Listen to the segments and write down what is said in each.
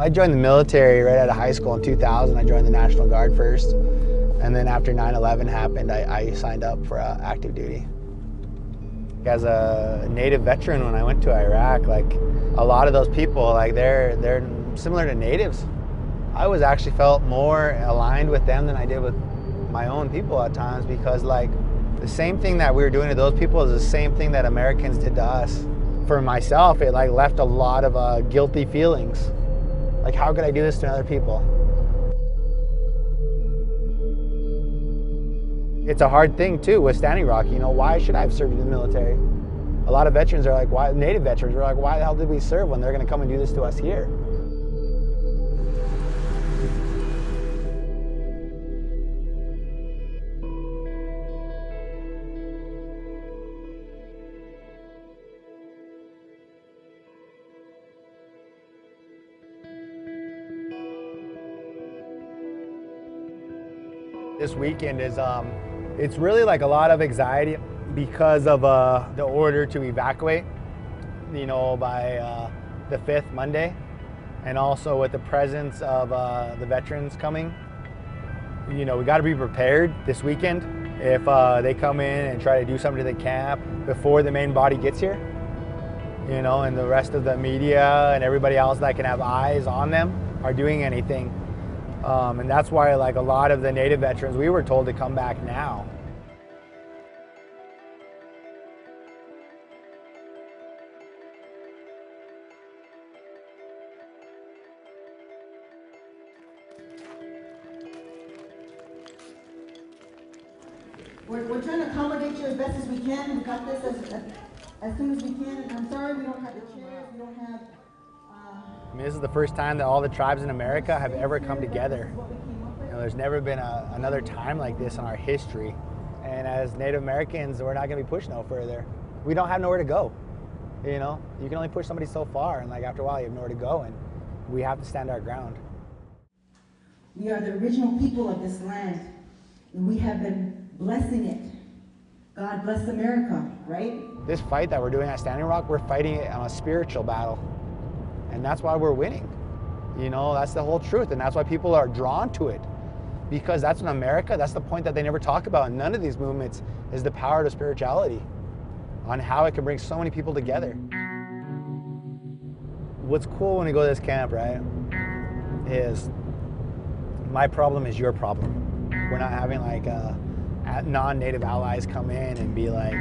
I joined the military right out of high school in 2000. I joined the National Guard first. And then after 9/11 happened, I signed up for active duty. As a Native veteran, when I went to Iraq, like a lot of those people, like they're similar to natives. I always actually felt more aligned with them than I did with my own people at times, because like the same thing that we were doing to those people is the same thing that Americans did to us. For myself, it like left a lot of guilty feelings. Like, how could I do this to other people? It's a hard thing too with Standing Rock. You know, why should I have served in the military? A lot of veterans are like, why? Native veterans are like, why the hell did we serve when they're going to come and do this to us here? This weekend is, it's really like a lot of anxiety because of the order to evacuate, you know, by the 5th, Monday, and also with the presence of the veterans coming. You know, we got to be prepared this weekend if they come in and try to do something to the camp before the main body gets here, you know, and the rest of the media and everybody else that can have eyes on them are doing anything. And that's why, like a lot of the Native veterans, we were told to come back now. We're trying to accommodate you as best as we can. We got this as soon as we can. And I'm sorry we don't have the chairs, we don't have... I mean, this is the first time that all the tribes in America have ever come together. You know, there's never been another time like this in our history. And as Native Americans, we're not going to be pushed no further. We don't have nowhere to go. You know, you can only push somebody so far, and like after a while, you have nowhere to go, and we have to stand our ground. We are the original people of this land, and we have been blessing it. God bless America, right? This fight that we're doing at Standing Rock, we're fighting it on a spiritual battle. And that's why we're winning. You know, that's the whole truth. And that's why people are drawn to it. Because that's in America, that's the point that they never talk about in none of these movements, is the power of spirituality, on how it can bring so many people together. What's cool when we go to this camp, right, is my problem is your problem. We're not having like non-Native allies come in and be like,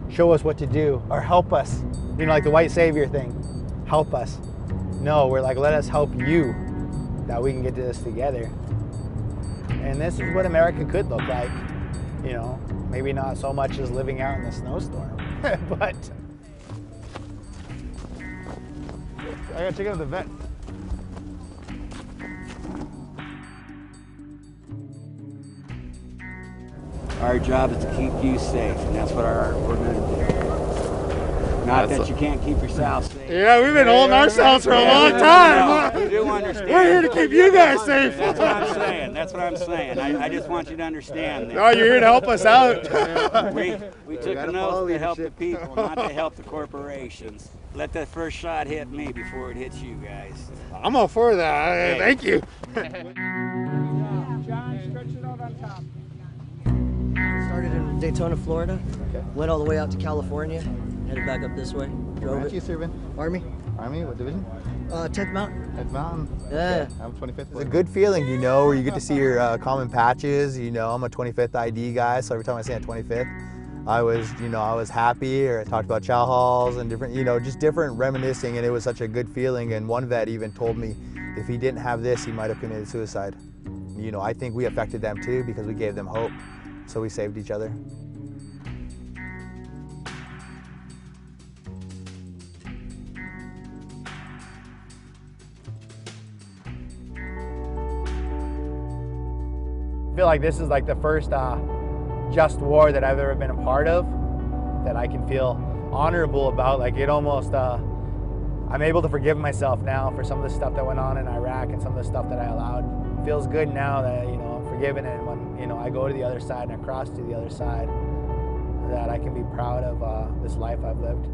show us what to do or help us. You know, like the white savior thing, help us. No, we're like, let us help you, that we can get to this together. And this is what America could look like. You know, maybe not so much as living out in the snowstorm, but. I gotta check out the vet. Our job is to keep you safe, and that's what we're going to do. Not that you can't keep yourself safe. Yeah, we've been holding ourselves for a long time. You do understand. We're here to keep you guys safe. That's what I'm saying. That's what I'm saying. I just want you to understand that. No, you're here to help us out. We took an oath to help the people, not to help the corporations. Let that first shot hit me before it hits you guys. I'm all for that. Hey. Thank you. John, stretch it out on top. Started in Daytona, Florida. Okay. Went all the way out to California. Headed back up this way. Drove it. You serving? Army. Army? What division? 10th Mountain. 10th Mountain? Yeah. Okay. I'm 25th. It's a good feeling, you know, where you get to see your common patches. You know, I'm a 25th ID guy, so every time I say a 25th, I was happy, or I talked about chow halls and different, you know, just different reminiscing, and it was such a good feeling. And one vet even told me if he didn't have this, he might have committed suicide. You know, I think we affected them too because we gave them hope, so we saved each other. I feel like this is like the first just war that I've ever been a part of that I can feel honorable about. Like it almost, I'm able to forgive myself now for some of the stuff that went on in Iraq and some of the stuff that I allowed. It feels good now that, you know, I'm forgiven, and when, you know, I go to the other side and I cross to the other side, that I can be proud of this life I've lived.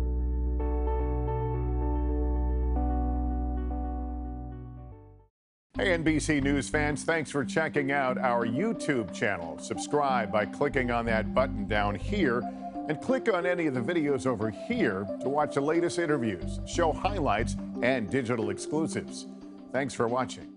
Hey, NBC News fans, thanks for checking out our YouTube channel. Subscribe by clicking on that button down here and click on any of the videos over here to watch the latest interviews, show highlights, and digital exclusives. Thanks for watching.